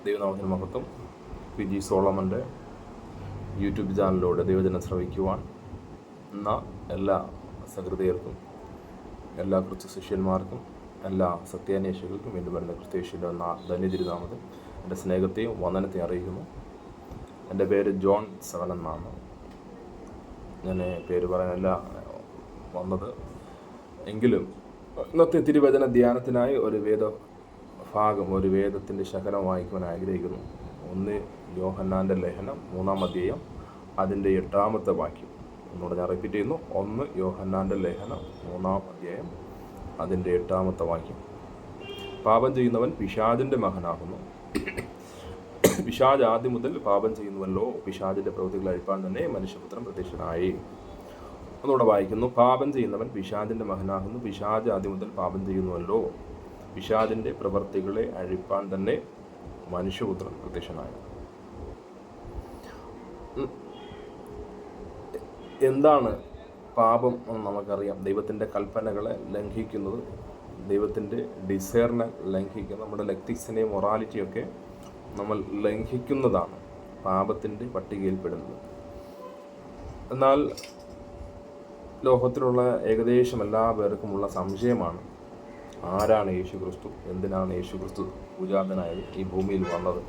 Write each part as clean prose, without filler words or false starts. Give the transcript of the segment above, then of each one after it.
ദൈവനാമത്തിന് മഹത്വം. PG സോളമൻ്റെ YouTube ചാനലിലൂടെ ദൈവജനം ശ്രവിക്കുവാൻ എന്ന എല്ലാ സഹൃദയർക്കും, എല്ലാ ക്രിസ്തു ശിഷ്യന്മാർക്കും, എല്ലാ സത്യാന്വേഷികൾക്കും വീണ്ടും വരുന്ന ക്രിസ്തേശുവിൻ്റെ ധന്യതിരുനാമത്തിൽ എൻ്റെ സ്നേഹത്തെയും വന്ദനത്തെയും അറിയിക്കുന്നു. എൻ്റെ പേര് ജോൺ സെവൻ എന്നാണ്. ഞാൻ പേര് പറയാനല്ല വന്നത്, എങ്കിലും ഇന്നത്തെ തിരുവചന ധ്യാനത്തിനായി ഒരു ഒരു വേദത്തിൻ്റെ ശകലം വായിക്കുവാൻ ആഗ്രഹിക്കുന്നു. 1 യോഹന്നാൻ്റെ ലേഖനം 3-ാം അധ്യായം അതിൻ്റെ 8-ാമത്തെ വാക്യം. ഒന്നുകൂടെ ഞാൻ റിപ്പീറ്റ് ചെയ്യുന്നു. 1 യോഹന്നാൻ്റെ ലേഖനം 3-ാം അധ്യായം അതിൻ്റെ 8-ാമത്തെ വാക്യം. പാപം ചെയ്യുന്നവൻ പിശാചിൻ്റെ മകനാകുന്നു. പിശാച് ആദ്യം മുതൽ പാപം ചെയ്യുന്നുവല്ലോ. പിശാചിൻ്റെ പ്രവൃത്തികൾ അഴിപ്പാൻ തന്നെ മനുഷ്യപുത്രൻ പ്രത്യക്ഷനായി. ഒന്നുകൂടെ വായിക്കുന്നു. പാപം ചെയ്യുന്നവൻ പിശാചിൻ്റെ മകനാകുന്നു. പിശാച് ആദ്യം മുതൽ പാപം ചെയ്യുന്നുവല്ലോ. പിശാചിൻ്റെ പ്രവൃത്തികളെ അഴിപ്പാൻ തന്നെ മനുഷ്യപുത്രൻ പ്രത്യക്ഷനായി. എന്താണ് പാപം എന്ന് നമുക്കറിയാം. ദൈവത്തിൻ്റെ കൽപ്പനകളെ ലംഘിക്കുന്നത്, ദൈവത്തിൻ്റെ ഡിസൈറിനെ ലംഘിക്കുന്നത്, നമ്മുടെ എത്തിക്സിനെയും മൊറാലിറ്റിയൊക്കെ നമ്മൾ ലംഘിക്കുന്നതാണ് പാപത്തിൻ്റെ പട്ടികയിൽപ്പെടുന്നത്. എന്നാൽ ലോകത്തിലുള്ള ഏകദേശം എല്ലാ പേർക്കുമുള്ള സംശയമാണ്, ആരാണ് യേശു ക്രിസ്തു? എന്തിനാണ് യേശു ക്രിസ്തു പൂജാതനായത്, ഈ ഭൂമിയിൽ വന്നത്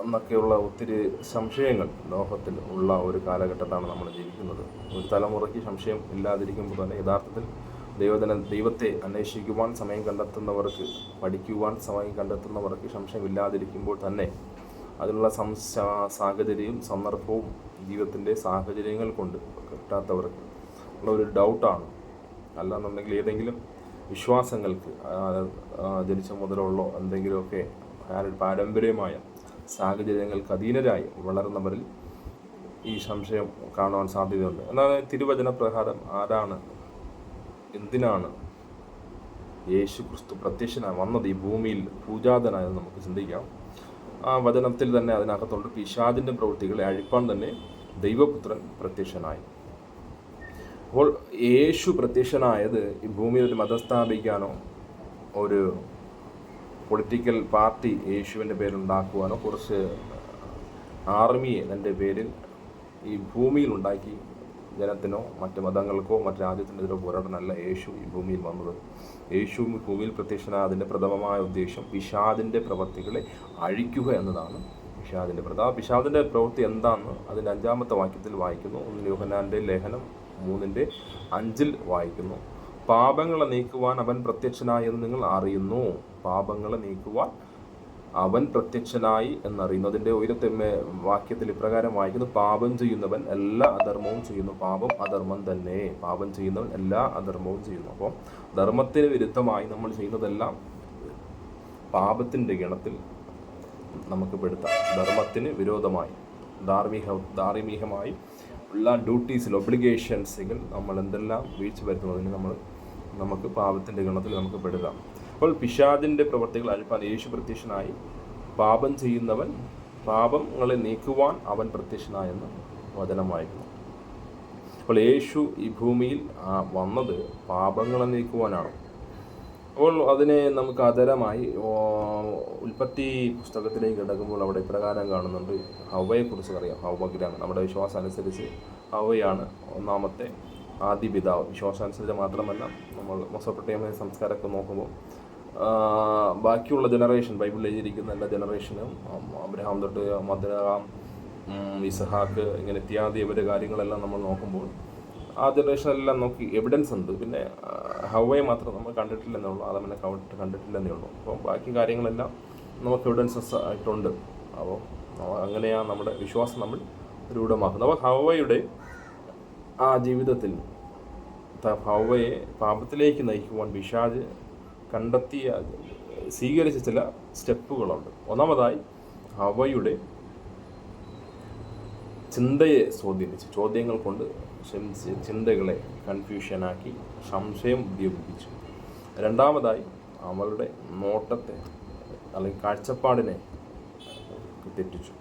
എന്നൊക്കെയുള്ള ഒത്തിരി സംശയങ്ങൾ ലോകത്തിൽ ഉള്ള ഒരു കാലഘട്ടത്താണ് നമ്മൾ ജീവിക്കുന്നത്. ഒരു തലമുറയ്ക്ക് സംശയം ഇല്ലാതിരിക്കുമ്പോൾ തന്നെ യഥാർത്ഥത്തിൽ ദൈവത്തെ അന്വേഷിക്കുവാൻ സമയം കണ്ടെത്തുന്നവർക്ക്, പഠിക്കുവാൻ സമയം കണ്ടെത്തുന്നവർക്ക് സംശയമില്ലാതിരിക്കുമ്പോൾ തന്നെ അതിനുള്ള സാഹചര്യവും സന്ദർഭവും ജീവിതത്തിൻ്റെ സാഹചര്യങ്ങൾ കൊണ്ട് കിട്ടാത്തവർക്ക് ഉള്ള ഒരു ഡൗട്ടാണ്. അല്ലാന്നുണ്ടെങ്കിൽ ഏതെങ്കിലും വിശ്വാസങ്ങൾക്ക് ജനിച്ച മുതലുള്ള എന്തെങ്കിലുമൊക്കെ പാരമ്പര്യമായ സാഹചര്യങ്ങൾക്ക് അധീനരായി വളർന്നവരിൽ ഈ സംശയം കാണുവാൻ സാധ്യതയുണ്ട്. എന്നാൽ തിരുവചന പ്രകാരം ആരാണ്, എന്തിനാണ് യേശു ക്രിസ്തു പ്രത്യക്ഷനായി വന്നത്, ഈ ഭൂമിയിൽ പൂജാതനായെന്ന് നമുക്ക് ചിന്തിക്കാം. ആ വചനത്തിൽ തന്നെ അതിനകത്തുണ്ട്, പിശാചിൻ്റെ പ്രവൃത്തികളെ അഴിപ്പാൻ തന്നെ ദൈവപുത്രൻ പ്രത്യക്ഷനായി. അപ്പോൾ യേശു പ്രത്യക്ഷനായത് ഈ ഭൂമിയിൽ ഒരു മതം സ്ഥാപിക്കാനോ ഒരു പൊളിറ്റിക്കൽ പാർട്ടി യേശുവിൻ്റെ പേരുണ്ടാക്കുവാനോ കുറച്ച് ആർമിയെ തൻ്റെ പേരിൽ ഈ ഭൂമിയിൽ ഉണ്ടാക്കി ജനത്തിനോ മറ്റ് മതങ്ങൾക്കോ മറ്റ് രാജ്യത്തിനെതിരോ പോരാടാനല്ല യേശു ഈ ഭൂമിയിൽ വന്നത്. യേശു ഭൂമിയിൽ പ്രത്യക്ഷനായ അതിൻ്റെ പ്രഥമമായ ഉദ്ദേശം പിശാചിൻ്റെ പ്രവൃത്തികളെ അഴിക്കുക എന്നതാണ്. പിശാചിൻ്റെ പ്രവൃത്തി എന്താണെന്ന് അതിൻ്റെ 5-ാമത്തെ വാക്യത്തിൽ വായിക്കുന്നു. 1 യോഹന്നാൻ്റെ ലേഖനം 3-5 വായിക്കുന്നു. പാപങ്ങളെ നീക്കുവാൻ അവൻ പ്രത്യക്ഷനായി എന്ന് നിങ്ങൾ അറിയുന്നു. പാപങ്ങളെ നീക്കുവാൻ അവൻ പ്രത്യക്ഷനായി എന്നറിയുന്നു. അതിൻ്റെ ഉയരത്തെ വാക്യത്തിൽ ഇപ്രകാരം വായിക്കുന്നു, പാപം ചെയ്യുന്നവൻ എല്ലാ അധർമ്മവും ചെയ്യുന്നു. പാപം അധർമ്മം തന്നെ. പാപം ചെയ്യുന്നവൻ എല്ലാ അധർമ്മവും ചെയ്യുന്നു. അപ്പോൾ ധർമ്മത്തിന് വിരുദ്ധമായി നമ്മൾ ചെയ്യുന്നതെല്ലാം പാപത്തിൻ്റെ ഗണത്തിൽ നമുക്ക് പെടുത്താം. ധർമ്മത്തിന് വിരോധമായി ധാർമ്മികമായി ഉള്ള ഡ്യൂട്ടീസിൽ, ഒബ്ലിഗേഷൻസിൽ നമ്മൾ എന്തെല്ലാം വീഴ്ച വരുത്തുന്നതിന് നമുക്ക് പാപത്തിൻ്റെ ഗണത്തിൽ നമുക്ക് പെടുത്താം. അപ്പോൾ പിശാചിൻ്റെ പ്രവൃത്തികൾ അഴിപ്പാൻ യേശു പ്രത്യക്ഷനായി. പാപം ചെയ്യുന്നവൻ പാപങ്ങളെ നീക്കുവാൻ അവൻ പ്രത്യക്ഷനായെന്ന് വചനം വായിക്കുന്നു. അപ്പോൾ യേശു ഈ ഭൂമിയിൽ വന്നത് പാപങ്ങളെ നീക്കുവാനാണ്. അപ്പോൾ അതിനെ നമുക്ക് ആധാരമായി ഉൽപ്പത്തി പുസ്തകത്തിലേക്ക് കിടക്കുമ്പോൾ അവിടെ ഇപ്രകാരം കാണുന്നുണ്ട്. ഹവ്വയെക്കുറിച്ച് അറിയാം. ഹവ്വഗ്രാമം നമ്മുടെ വിശ്വാസം അനുസരിച്ച് ഹവ്വയാണ് ഒന്നാമത്തെ ആദ്യ പിതാവ്. വിശ്വാസാനുസരിച്ച് മാത്രമല്ല, നമ്മൾ മെസൊപ്പൊട്ടേമിയ സംസ്കാരമൊക്കെ നോക്കുമ്പോൾ ബാക്കിയുള്ള ജനറേഷൻ, ബൈബിളിൽ എഴുതിയിരിക്കുന്ന എല്ലാ ജനറേഷനും അബ്രഹാം തൊട്ട് മദ്രഹാം, ഇസഹാക്ക്, ഇങ്ങനെ ഇത്യാദി ഇവരുടെ കാര്യങ്ങളെല്ലാം നമ്മൾ നോക്കുമ്പോൾ ആ ജനറേഷനെല്ലാം നോക്കി എവിഡൻസ് ഉണ്ട്. പിന്നെ ഹവ്വയെ മാത്രം നമ്മൾ കണ്ടിട്ടില്ലെന്നേ ഉള്ളൂ, അതമ്മനെ കണ്ടിട്ടില്ലെന്നേ ഉള്ളൂ. അപ്പോൾ ബാക്കി കാര്യങ്ങളെല്ലാം നമുക്ക് എവിഡൻസസ് ആയിട്ടുണ്ട്. അപ്പോൾ അങ്ങനെയാണ് നമ്മുടെ വിശ്വാസം നമ്മൾ രൂഢമാക്കുന്നത്. അപ്പോൾ ഹവ്വയുടെ ആ ജീവിതത്തിൽ ഹവ്വയെ പാപത്തിലേക്ക് നയിക്കുവാൻ പിശാച് സ്വീകരിച്ച ചില സ്റ്റെപ്പുകളുണ്ട്. ഒന്നാമതായി ഹവ്വയുടെ ചിന്തയെ സ്വാധീനിച്ചു. ചോദ്യങ്ങൾ കൊണ്ട് ചിന്തകളെ കൺഫ്യൂഷനാക്കി സംശയം ഉദ്യോഗിപ്പിച്ചു. രണ്ടാമതായി അവളുടെ നോട്ടത്തെ അല്ലെങ്കിൽ കാഴ്ചപ്പാടിനെ തെറ്റിച്ചു.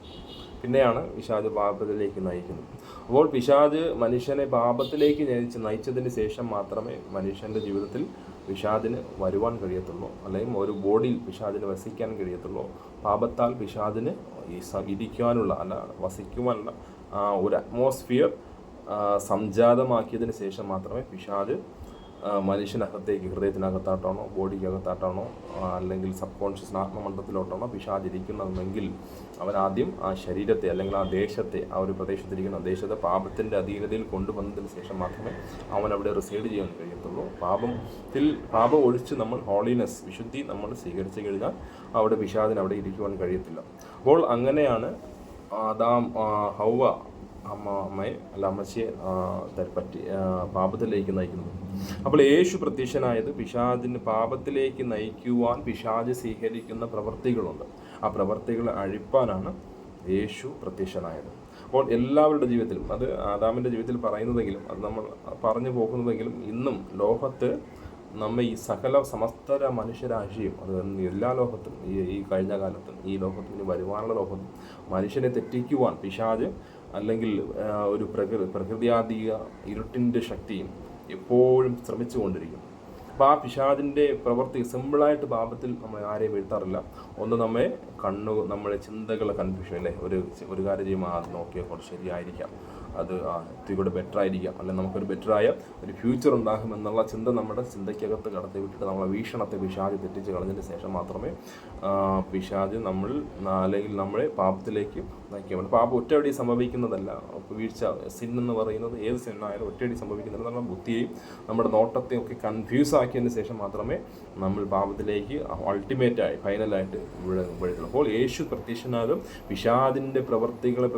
പിന്നെയാണ് പിശാച് പാപത്തിലേക്ക് നയിക്കുന്നത്. അപ്പോൾ പിശാച് മനുഷ്യനെ പാപത്തിലേക്ക് നയിച്ചതിന് ശേഷം മാത്രമേ മനുഷ്യൻ്റെ ജീവിതത്തിൽ പിശാചിന് വരുവാൻ കഴിയത്തുള്ളൂ, അല്ലെങ്കിൽ ഒരു ബോഡിയിൽ പിശാചിന് വസിക്കാൻ കഴിയത്തുള്ളൂ. പാപത്താൽ പിശാചിന് ഇരിക്കുവാനുള്ള വസിക്കുവാനുള്ള ഒരു അറ്റ്മോസ്ഫിയർ സംജാതമാക്കിയതിന് ശേഷം മാത്രമേ പിശാച് മനുഷ്യനകത്തേക്ക്, ഹൃദയത്തിനകത്തായിട്ടാണോ ബോഡിക്കകത്തായിട്ടാണോ അല്ലെങ്കിൽ സബ് കോൺഷ്യസ് ആത്മമണ്ഡലത്തിലോട്ടാണോ പിശാചിരിക്കുന്നതെങ്കിൽ അവൻ ആദ്യം ആ ശരീരത്തെ അല്ലെങ്കിൽ ആ ദേശത്തെ, ആ ഒരു പ്രദേശത്തിരിക്കുന്ന ദേശത്തെ പാപത്തിൻ്റെ അധീനതയിൽ കൊണ്ടുവന്നതിന് ശേഷം മാത്രമേ അവൻ അവിടെ റിസൈഡ് ചെയ്യാൻ കഴിയത്തുള്ളൂ. പാപം ഒഴിച്ച് നമ്മൾ ഹോളിനെസ്, വിശുദ്ധി നമ്മൾ സ്വീകരിച്ചു കഴിഞ്ഞാൽ അവിടെ പിശാചിന് അവിടെ ഇരിക്കുവാൻ കഴിയത്തില്ല. അപ്പോൾ അങ്ങനെയാണ് ഹൗവ അമ്മച്ചിയെ പറ്റി പാപത്തിലേക്ക് നയിക്കുന്നത്. അപ്പോൾ യേശു പ്രത്യക്ഷനായത് പിശാചിന് പാപത്തിലേക്ക് നയിക്കുവാൻ പിശാച് സ്വീകരിക്കുന്ന പ്രവൃത്തികളുണ്ട്. ആ പ്രവൃത്തികളെ അഴിപ്പാനാണ് യേശു പ്രത്യക്ഷനായത്. അപ്പോൾ എല്ലാവരുടെ ജീവിതത്തിലും, അത് ആദാമിൻ്റെ ജീവിതത്തിൽ പറയുന്നതെങ്കിലും അത് നമ്മൾ പറഞ്ഞു പോകുന്നതെങ്കിലും, ഇന്നും ലോകത്ത് നമ്മെ ഈ സമസ്ത മനുഷ്യരാശിയും, അത് എല്ലാ ലോകത്തും, ഈ കഴിഞ്ഞ കാലത്തും ഈ ലോകത്തും ഇനി വരുവാനുള്ള ലോകത്തും മനുഷ്യനെ തെറ്റിക്കുവാൻ പിശാച് അല്ലെങ്കിൽ ഒരു പ്രകൃതിയാതീയ ഇരുട്ടിൻ്റെ ശക്തിയും എപ്പോഴും ശ്രമിച്ചു കൊണ്ടിരിക്കും. അപ്പോൾ ആ പിശാചിൻ്റെ പ്രവൃത്തി സിമ്പിളായിട്ട് പാപത്തിൽ നമ്മൾ ആരെയും വീഴ്ത്താറില്ല. ഒന്ന് നമ്മളെ ചിന്തകളെ കൺഫ്യൂഷൻ അല്ലേ, ഒരു കാര്യം ചെയ്യുമ്പോൾ അത് നോക്കിയാൽ കുറച്ച് ശരിയായിരിക്കാം, അത് ഇത്തിരി കൂടെ ബെറ്റർ ആയിരിക്കാം, അല്ലെങ്കിൽ നമുക്കൊരു ബെറ്ററായ ഒരു ഫ്യൂച്ചർ ഉണ്ടാകുമെന്നുള്ള ചിന്ത നമ്മുടെ ചിന്തയ്ക്കകത്ത് കടത്തി വിട്ടിട്ട് നമ്മളെ വീക്ഷണത്തെ പിശാച് തെറ്റിച്ച് കളഞ്ഞതിന് ശേഷം മാത്രമേ പിശാച് അല്ലെങ്കിൽ നമ്മളെ പാപത്തിലേക്ക് നയിക്കാൻ പറ്റും. പാപം ഒറ്റയടി സംഭവിക്കുന്നതല്ല. വീഴ്ച, സിൻ എന്ന് പറയുന്നത് ഏത് സിന്നായാലും ഒറ്റയടി സംഭവിക്കുന്നില്ല. നമ്മുടെ ബുദ്ധിയെയും നമ്മുടെ നോട്ടത്തെയും ഒക്കെ കൺഫ്യൂസ് ആക്കിയതിന് ശേഷം മാത്രമേ നമ്മൾ പാപത്തിലേക്ക് അൾട്ടിമേറ്റായി ഫൈനലായിട്ട് വീഴുള്ളൂ. അപ്പോൾ യേശു പ്രത്യക്ഷനാകും പിശാചിൻ്റെ പ്രവൃത്തികളെ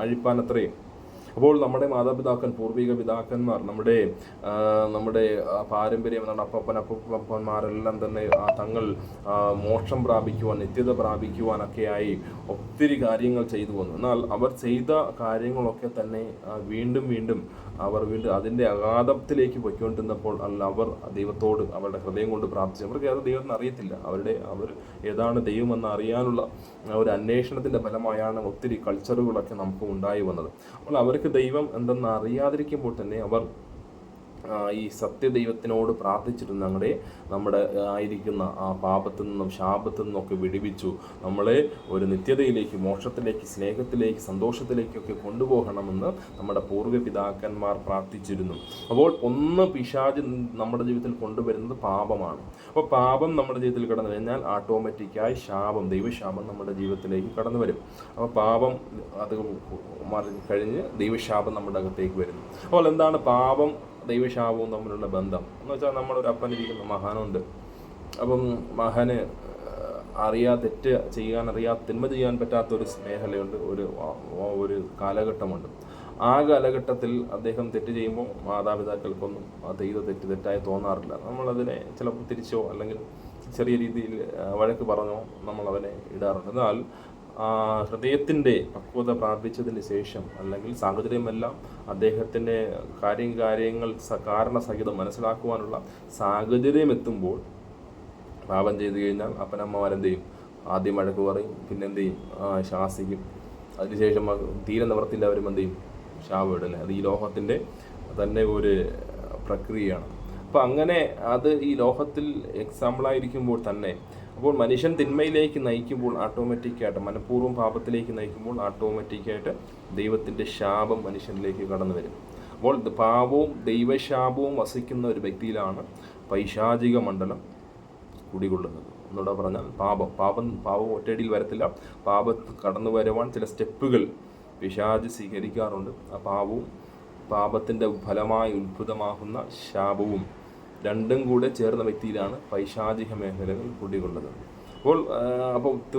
അഴിപ്പാൻ അത്രയും. അപ്പോൾ നമ്മുടെ മാതാപിതാക്കൻ, പൂർവിക പിതാക്കന്മാർ, നമ്മുടെ പാരമ്പര്യം എന്നാണ് അപ്പന്മാരെല്ലാം തന്നെ തങ്ങൾ മോക്ഷം പ്രാപിക്കുവാൻ, നിത്യത പ്രാപിക്കുവാനൊക്കെയായി ഒത്തിരി കാര്യങ്ങൾ ചെയ്തു വന്നു. എന്നാൽ അവർ ചെയ്ത കാര്യങ്ങളൊക്കെ തന്നെ വീണ്ടും അവർ അതിൻ്റെ അഗാധത്തിലേക്ക് പൊയ്ക്കൊണ്ടിരുന്നപ്പോൾ അവർ ദൈവത്തോട് അവരുടെ ഹൃദയം കൊണ്ട് പ്രാർത്ഥിച്ചു. അവർക്ക് അത് ദൈവത്തിന് അറിയത്തില്ല. അവർ ഏതാണ് ദൈവമെന്ന് അറിയാനുള്ള ഒരു അന്വേഷണത്തിൻ്റെ ഫലമായാണ് ഒത്തിരി കൾച്ചറുകളൊക്കെ നമുക്ക് ഉണ്ടായി വന്നത്. അപ്പോൾ അവർക്ക് ദൈവം എന്തെന്ന് അറിയാതിരിക്കുമ്പോൾ തന്നെ അവർ ഈ സത്യദൈവത്തിനോട് പ്രാർത്ഥിച്ചിരുന്ന നമ്മുടെ ആയിരിക്കുന്ന ആ പാപത്തിൽ നിന്നും ശാപത്തിൽ നിന്നൊക്കെ വിടുവിച്ചു നമ്മളെ ഒരു നിത്യതയിലേക്ക്, മോക്ഷത്തിലേക്ക്, സ്നേഹത്തിലേക്ക്, സന്തോഷത്തിലേക്കൊക്കെ കൊണ്ടുപോകണമെന്ന് നമ്മുടെ പൂർവ്വ പിതാക്കന്മാർ പ്രാർത്ഥിച്ചിരുന്നു. അപ്പോൾ പിശാച് നമ്മുടെ ജീവിതത്തിൽ കൊണ്ടുവരുന്നത് പാപമാണ്. അപ്പോൾ പാപം നമ്മുടെ ജീവിതത്തിൽ കടന്നു കഴിഞ്ഞാൽ ഓട്ടോമാറ്റിക്കായി ദൈവശാപം നമ്മുടെ ജീവിതത്തിലേക്ക് കടന്നു വരും. അപ്പോൾ പാപം അത് കഴിഞ്ഞ് ദൈവശാപം നമ്മുടെ അകത്തേക്ക് വരുന്നു. അപ്പോൾ എന്താണ് പാപം ദൈവശാപവും തമ്മിലുള്ള ബന്ധം എന്ന് വെച്ചാൽ, നമ്മളൊരു അപ്പനിരിക്കുന്ന മഹാനുണ്ട്. അപ്പം മകന് തെറ്റ് ചെയ്യാൻ തിന്മ ചെയ്യാൻ പറ്റാത്തൊരു മേഖലയുണ്ട്, ഒരു കാലഘട്ടമുണ്ട്. ആ കാലഘട്ടത്തിൽ അദ്ദേഹം തെറ്റ് ചെയ്യുമ്പോൾ മാതാപിതാക്കൾക്കൊന്നും ചെയ്ത തെറ്റായി തോന്നാറില്ല. നമ്മളതിനെ ചിലപ്പോൾ തിരിച്ചോ അല്ലെങ്കിൽ ചെറിയ രീതിയിൽ വഴക്ക് പറഞ്ഞോ നമ്മളവനെ ഇടാറുണ്ട്. എന്നാൽ ഹൃദയത്തിൻ്റെ പക്വത പ്രാപിച്ചതിന് ശേഷം അല്ലെങ്കിൽ സാഹചര്യമെല്ലാം അദ്ദേഹത്തിൻ്റെ കാര്യങ്ങൾ കാരണസഹിതം മനസ്സിലാക്കുവാനുള്ള സാഹചര്യം എത്തുമ്പോൾ പാപം ചെയ്തു കഴിഞ്ഞാൽ അപ്പനമ്മമാരെന്ത് ചെയ്യും? ആദ്യം വഴക്ക് പറയും, പിന്നെ എന്ത് ചെയ്യും? ശാസിക്കും. അതിനുശേഷം തീരെ നിവർത്തില്ല, അവരും എന്ത് ചെയ്യും? ശാപം ഇടല്ലേ. അത് ഈ ലോകത്തിൻ്റെ തന്നെ ഒരു പ്രക്രിയയാണ്. അപ്പോൾ അങ്ങനെ അത് ഈ ലോകത്തിൽ എക്സാമ്പിളായിരിക്കുമ്പോൾ തന്നെ, അപ്പോൾ മനുഷ്യൻ തിന്മയിലേക്ക് നയിക്കുമ്പോൾ ഓട്ടോമാറ്റിക്കായിട്ട്, മനഃപൂർവ്വം പാപത്തിലേക്ക് നയിക്കുമ്പോൾ ഓട്ടോമാറ്റിക്കായിട്ട് ദൈവത്തിൻ്റെ ശാപം മനുഷ്യനിലേക്ക് കടന്നു വരും. അപ്പോൾ പാപവും ദൈവശാപവും വസിക്കുന്ന ഒരു വ്യക്തിയിലാണ് പൈശാചിക മണ്ഡലം കുടികൊള്ളുന്നത്. എന്നോട് പറഞ്ഞാൽ പാപം ഒറ്റയടിയിൽ വരത്തില്ല. കടന്നു വരുവാൻ ചില സ്റ്റെപ്പുകൾ പിശാച് സ്വീകരിക്കാറുണ്ട്. ആ പാപത്തിൻ്റെ ഫലമായി ഉത്ഭുതമാകുന്ന ശാപവും രണ്ടും കൂടെ ചേർന്ന വ്യക്തിയിലാണ് പൈശാചിക മേഖലകൾ കുടികൊള്ളുന്നത്. അപ്പോൾ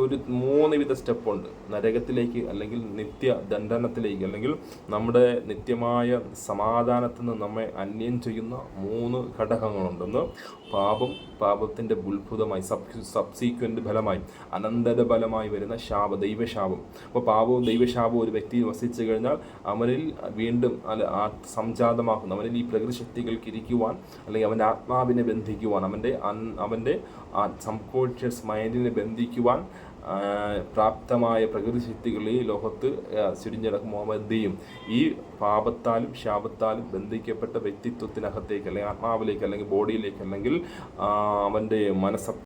ഒരു 3 വിധ സ്റ്റെപ്പുണ്ട് നരകത്തിലേക്ക്, അല്ലെങ്കിൽ നിത്യദണ്ഡനത്തിലേക്ക്, അല്ലെങ്കിൽ നമ്മുടെ നിത്യമായ സമാധാനത്തിൽ നിന്ന് നമ്മെ അന്യം ചെയ്യുന്ന 3 ഘടകങ്ങളുണ്ട്. ഒന്ന് പാപത്തിൻ്റെ ഉത്ഭുതമായി സബ്സീക്വൻ്റ് ഫലമായി, അനന്തര ഫലമായി വരുന്ന ദൈവശാപം. അപ്പോൾ പാപവും ദൈവശാപവും ഒരു വ്യക്തിയിൽ വസിച്ചു കഴിഞ്ഞാൽ അവനിൽ വീണ്ടും സംജാതമാക്കുന്ന, അവനിൽ ഈ പ്രകൃതി ശക്തികൾക്ക് ഇരിക്കുവാൻ, അല്ലെങ്കിൽ അവൻ്റെ ആത്മാവിനെ ബന്ധിക്കുവാൻ, അവൻ്റെ ആ സബ്കോൺഷ്യസ് മൈൻഡിനെ ബന്ധിക്കുവാൻ പ്രാപ്തമായ പ്രകൃതി ശക്തികളെ ലോകത്ത് ചുരിഞ്ഞിടക്കുമ്പോൾ എന്ത് ചെയ്യും? ഈ പാപത്താലും ശാപത്താലും ബന്ധിക്കപ്പെട്ട വ്യക്തിത്വത്തിനകത്തേക്ക് അല്ലെങ്കിൽ ആത്മാവിലേക്ക് അല്ലെങ്കിൽ ബോഡിയിലേക്ക് അല്ലെങ്കിൽ അവൻ്റെ